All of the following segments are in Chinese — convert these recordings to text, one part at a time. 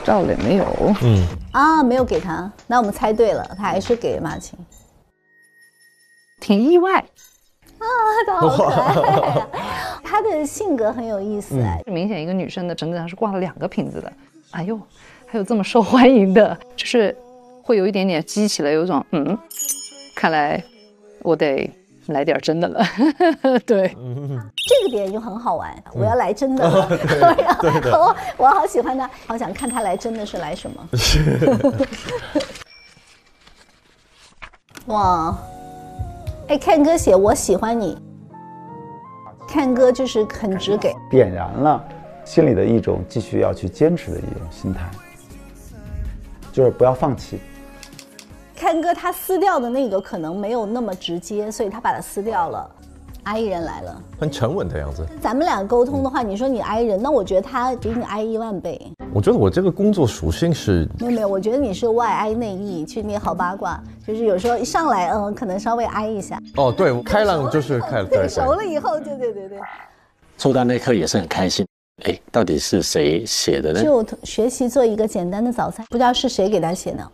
照了也没有。没有给他，那我们猜对了，他还是给马琴。挺意外他好可爱呀！他的性格很有意思明显一个女生的绳子上是挂了2个瓶子的。哎呦，还有这么受欢迎的，就是会有一点点激起了有种看来我得来点真的了。对，这个点就很好玩，我要来真的了。对，我好喜欢他，好想看他来真的是来什么。哇，看哥写我喜欢你，看哥就是很直给，点燃了心里的一种继续要去坚持的一种心态，就是不要放弃。看哥他撕掉的那个可能没有那么直接，所以他把它撕掉了。I 人来了，很沉稳的样子。咱们俩沟通的话，你说你 I 人，那我觉得他比你 I 10000倍。我觉得我这个工作属性是没有，我觉得你是外 I 内 E， 去捏好八卦，就是有时候一上来可能稍微 I 一下。哦，对，开朗就是开，对，熟了以后就对。收到那一刻也是很开心。到底是谁写的呢？就学习做一个简单的早餐，不知道是谁给他写的。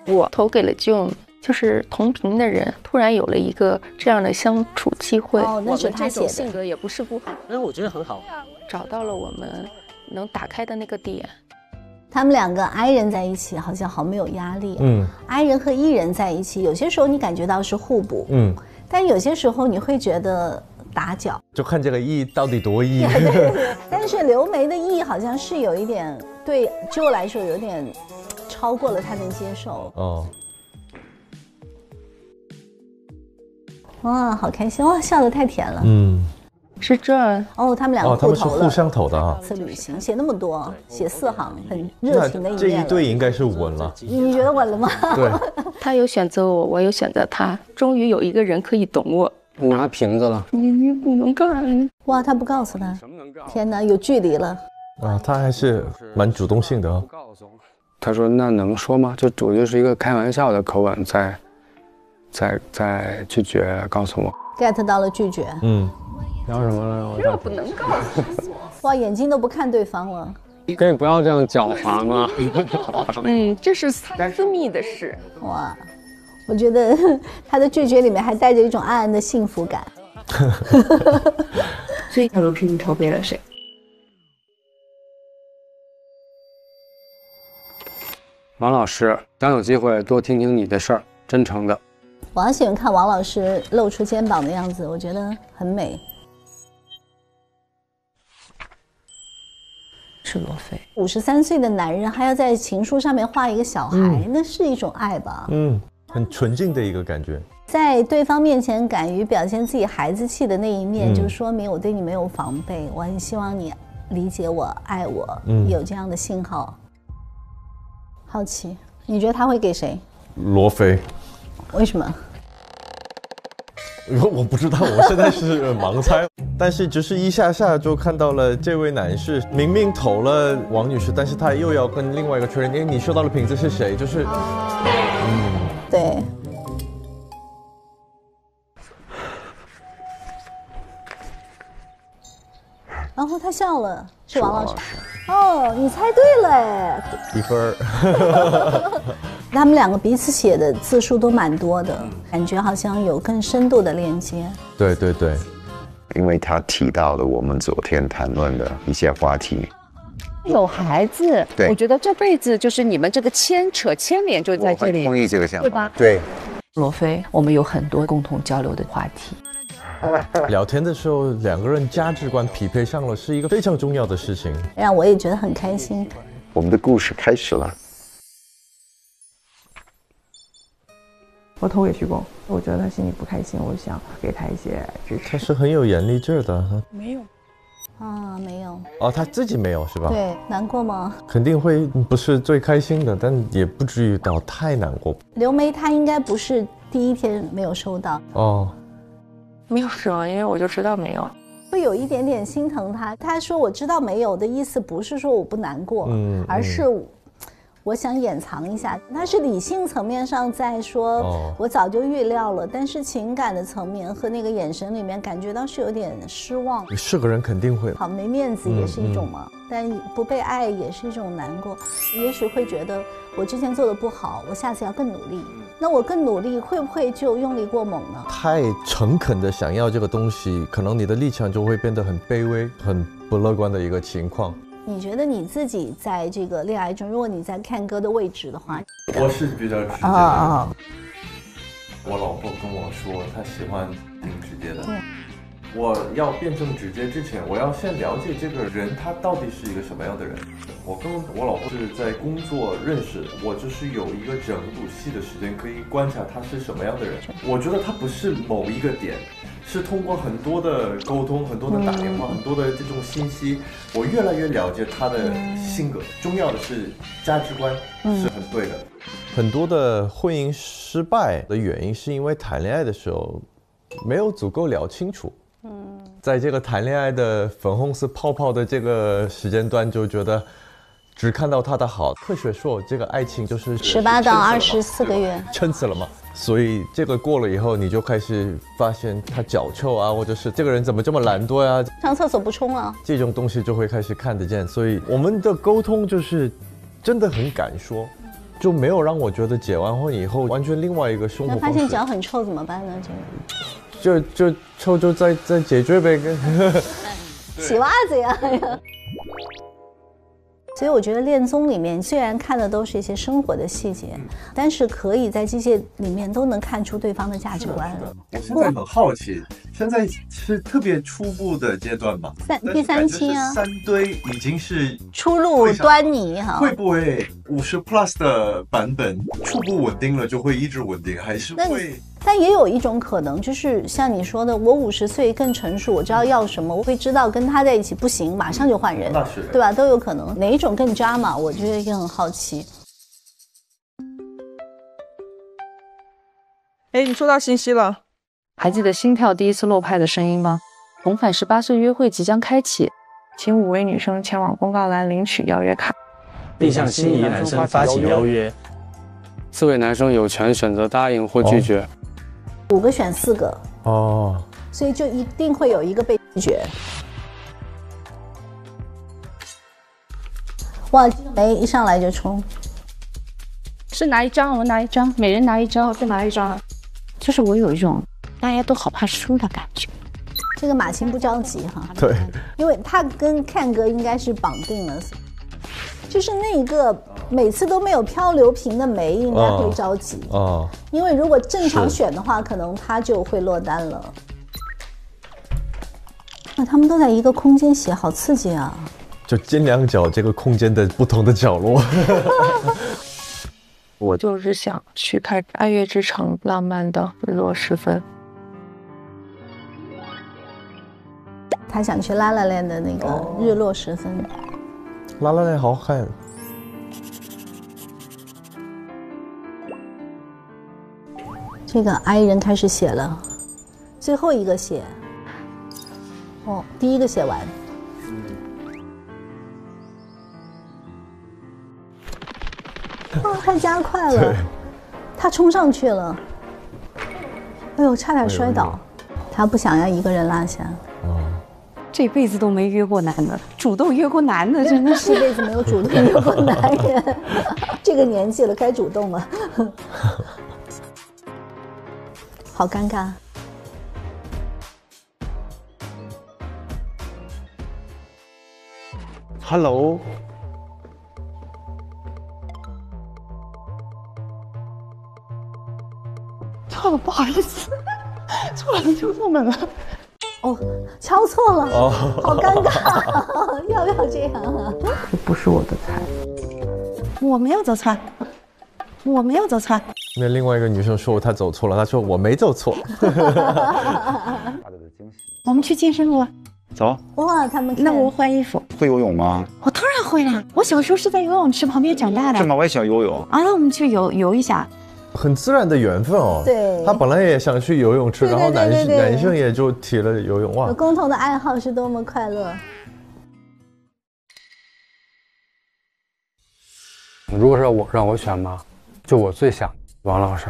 我投给了 June， 就是同频的人突然有了一个这样的相处机会。那是他写的。性格也不是不好，我觉得很好，找到了我们能打开的那个点。他们2个 I 人在一起好像好没有压力。I 人和 E 人在一起，有些时候你感觉到是互补。但有些时候你会觉得打搅。就看这个 E 到底多 E。对。但是刘梅的 E 好像是有一点对 Joe 来说有点超过了他能接受。哇，好开心哇，笑得太甜了。是这他们2个他们是互相投的啊。次旅行写那么多，写4行，很热情的一面。这一对应该是稳了。你觉得稳了吗？对。他有选择我，我有选择他，终于有一个人可以懂我。拿瓶子了，你不能干。哇，他不告诉他，天哪，有距离了。他还是蛮主动性的。他说那能说吗？就我就是一个开玩笑的口吻，在拒绝告诉我。get 到了拒绝。聊什么了？这不能告诉我。哇，眼睛都不看对方了。可以不要这样狡猾吗？这是私密的事。哇，我觉得他的拒绝里面还带着一种暗暗的幸福感。所以小卢平，你投给了谁？王老师，想有机会多听听你的事儿，真诚的。我好喜欢看王老师露出肩膀的样子，我觉得很美。是罗非，53岁的男人还要在情书上面画一个小孩，那是一种爱吧？很纯净的一个感觉。在对方面前敢于表现自己孩子气的那一面，就说明我对你没有防备，我很希望你理解我、爱我，有这样的信号。好奇，你觉得他会给谁？罗非。为什么？我不知道，我现在是盲猜，但是只是一下下就看到了这位男士明明投了王女士，但是他又要跟另外一个确认，你收到的瓶子是谁？就是，对。然后他笑了，是王老师。哦，你猜对了哎，1分。他们2个彼此写的字数都蛮多的，感觉好像有更深度的连接。对对对，因为他提到了我们昨天谈论的一些话题。有孩子，对，我觉得这辈子就是你们这个牵扯牵连就在这里。我同意这个想法，对吧？对。罗非，我们有很多共同交流的话题。聊天的时候，2个人价值观匹配上了，是一个非常重要的事情，让我也觉得很开心。我们的故事开始了。我投给徐工，我觉得他心里不开心，我想给他一些支持。他是很有眼力劲儿的。没有没有。他自己没有是吧？对，难过吗？肯定会不是最开心的，但也不至于到太难过。刘梅她应该不是第一天没有收到。没有说，因为我就知道没有。会有一点点心疼他。他说我知道没有的意思不是说我不难过，而是我想掩藏一下。他是理性层面上在说，我早就预料了，但是情感的层面和那个眼神里面感觉到是有点失望。是个人肯定会好，没面子也是一种嘛，但不被爱也是一种难过。也许会觉得我之前做的不好，我下次要更努力。那我更努力，会不会就用力过猛呢？太诚恳的想要这个东西，可能你的立场就会变得很卑微、很不乐观的一个情况。你觉得你自己在这个恋爱中，如果你在看歌的位置的话，我是比较直接的。我老婆跟我说，她喜欢挺直接的。我要变成直接之前，我要先了解这个人他到底是一个什么样的人。我跟我老婆是在工作认识的，我就是有一个整部戏的时间可以观察他是什么样的人。我觉得他不是某一个点，是通过很多的沟通、很多的打电话、很多的这种信息，我越来越了解他的性格。重要的是价值观是很对的。很多的婚姻失败的原因是因为谈恋爱的时候没有足够聊清楚。在这个谈恋爱的粉红色泡泡的这个时间段，就觉得只看到他的好。科学说这个爱情就是18到24个月，撑死了嘛。所以这个过了以后，你就开始发现他脚臭啊，或者是这个人怎么这么懒惰呀，上厕所不冲啊，这种东西就会开始看得见。所以我们的沟通就是真的很敢说，就没有让我觉得结完婚以后完全另外一个生活方式。那发现脚很臭怎么办呢？就臭就再解决呗，洗袜子呀。所以我觉得恋综里面虽然看的都是一些生活的细节，但是可以在这些里面都能看出对方的价值观。我现在很好奇，现在是特别初步的阶段吧？第3期啊，3堆已经是初露端倪哈。会不会50+ 的版本初步稳定了就会一直稳定，还是会？但也有一种可能，就是像你说的，我50岁更成熟，我知道要什么，我会知道跟他在一起不行，马上就换人，那是对吧？都有可能，哪一种更渣嘛？我觉得也很好奇。哎，你收到信息了？还记得心跳第一次落拍的声音吗？重返18岁约会即将开启，请5位女生前往公告栏领取邀约卡，并向心仪男生发起邀约。4位男生有权选择答应或拒绝。5个选4个哦，所以就一定会有一个被拒绝。哇，没一上来就冲，是拿一张，我拿一张，每人拿一张，再拿一张。就是我有一种大家都好怕输的感觉。这个马琴不着急哈，对，因为他跟看哥应该是绑定了，就是那个每次都没有漂流瓶的梅应该会着急因为如果正常选的话，可能他就会落单了。他们都在一个空间写，好刺激啊！就尖两角这个空间的不同的角落。我就是想去看《爱乐之城》浪漫的日落时分。他想去拉拉链的那个日落时分。拉拉链好看。这个 I 人开始写了，最后一个写。哦，第一个写完。太加快了，他冲上去了，哎呦，差点摔倒。他不想要一个人落下。这辈子都没约过男的，主动约过男的，真的是这辈子没有主动约过男人。这个年纪了，该主动了。好尴尬。Hello。错了，不好意思，错了，敲错门了。哦，敲错了，好尴尬，要不要这样啊？这不是我的菜。我没有走错，我没有走错。那另外一个女生说她走错了，她说我没走错。我们去健身房。走。哇，他们那我换衣服。会游泳吗？我当然会啦，我小时候是在游泳池旁边长大的。是吗？我也想游泳。啊，那我们去游一下。很自然的缘分哦。对，他本来也想去游泳池，然后男生也就提了游泳。哇，有共同的爱好是多么快乐。如果是让我选吧，就我最想王老师。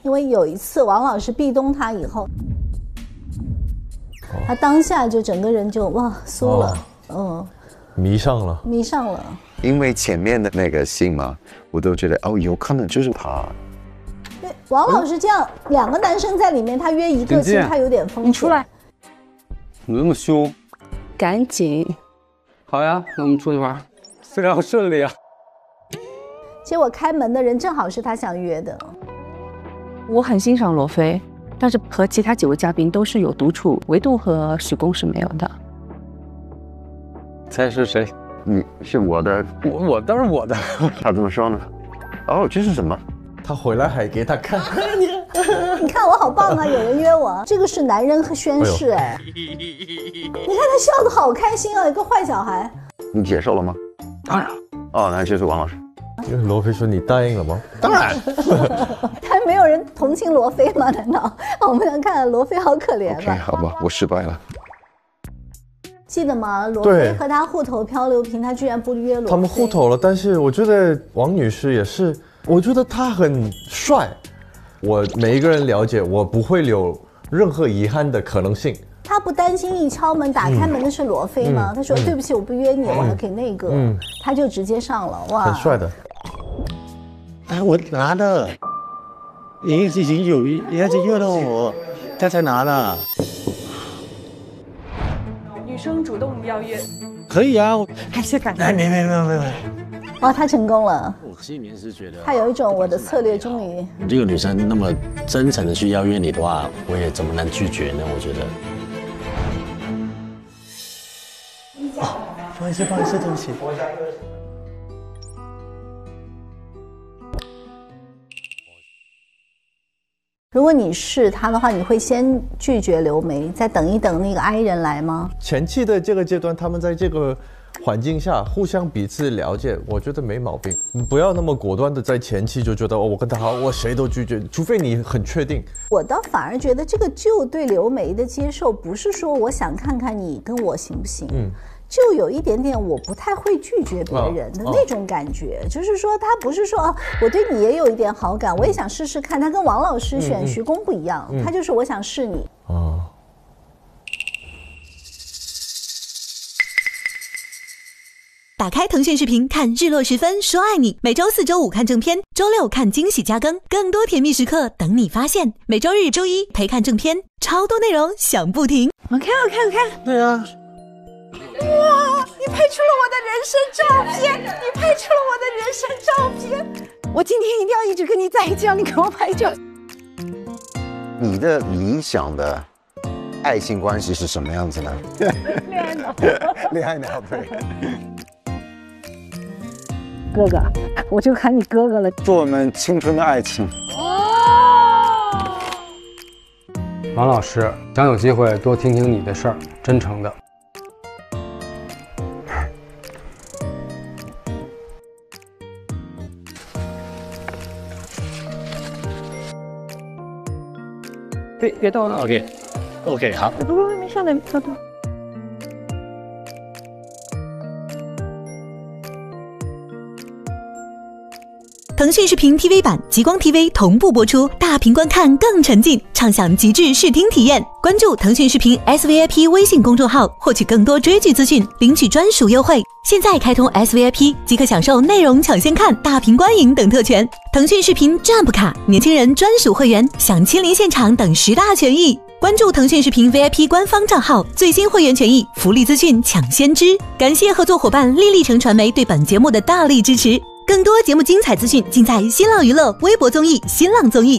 因为有一次王老师壁咚他以后，他当下就整个人就哇酥了，迷上了。因为前面的那个戏嘛，我都觉得有可能就是他。对，王老师这样2个男生在里面，他约一个，其实他有点风险。你出来，你那么凶，赶紧。好呀，那我们出去玩，非常顺利啊。结果开门的人正好是他想约的。我很欣赏罗非，但是和其他几位嘉宾都是有独处，唯独和许工是没有的。猜是谁？你是我的，我当然我的。他怎么说呢？这是什么？他回来还给他看。你看我好棒啊！有人约我，这个是男人和宣誓哎。你看他笑得好开心啊，一个坏小孩。你接受了吗？当然。那就是王老师。罗非说：“你答应了吗？”当然。他没有人同情罗非吗？难道？我们来看罗非好可怜吧。好吧，我失败了。记得吗？罗非和他互投漂流瓶，他居然不约罗非。他们互投了，但是我觉得王女士也是，我觉得他很帅。我每一个人了解，我不会有任何遗憾的可能性。他不担心一敲门打开门的是罗非吗？他说：“对不起，我不约你，我还给那个。”他就直接上了，哇，很帅的。我拿的，已经约了我，他才拿的。女生主动邀约，可以啊，还是感觉没。哇，他成功了。我心里面是觉得，他有一种我的策略终于。你这个女生那么真诚的去邀约你的话，我也怎么能拒绝呢？我觉得。不好意思，对不起。如果你是他的话，你会先拒绝刘梅，再等一等那个 I 人来吗？前期的这个阶段，他们在这个环境下互相彼此了解，我觉得没毛病。你不要那么果断的在前期就觉得我跟他好，我谁都拒绝，除非你很确定。我倒反而觉得这个就对刘梅的接受，不是说我想看看你跟我行不行，就有一点点我不太会拒绝别人的那种感觉，就是说他不是说我对你也有一点好感，我也想试试看。他跟王老师选徐工不一样，他就是我想试你。打开腾讯视频看日落时分说爱你，每周4、周5看正片，周6看惊喜加更，更多甜蜜时刻等你发现。每周日、周一陪看正片，超多内容想不停。我看。对啊。哇！你拍出了我的人生照片，我今天一定要一直跟你在一起，让你给我拍照。你的理想的爱情关系是什么样子呢？恋爱脑，对。哥哥，我就喊你哥哥了。祝我们青春的爱情。王老师，想有机会多听听你的事儿，真诚的。别动了。OK， 好。不，没上来，稍等。腾讯视频 TV 版、极光 TV 同步播出，大屏观看更沉浸，畅享极致视听体验。关注腾讯视频 SVIP 微信公众号，获取更多追剧资讯，领取专属优惠。现在开通 SVIP 即可享受内容抢先看、大屏观影等特权。腾讯视频 Jump 卡、年轻人专属会员、享亲临现场等10大权益。关注腾讯视频 VIP 官方账号，最新会员权益、福利资讯抢先知。感谢合作伙伴丽丽城传媒对本节目的大力支持。更多节目精彩资讯尽在新浪娱乐微博综艺、新浪综艺。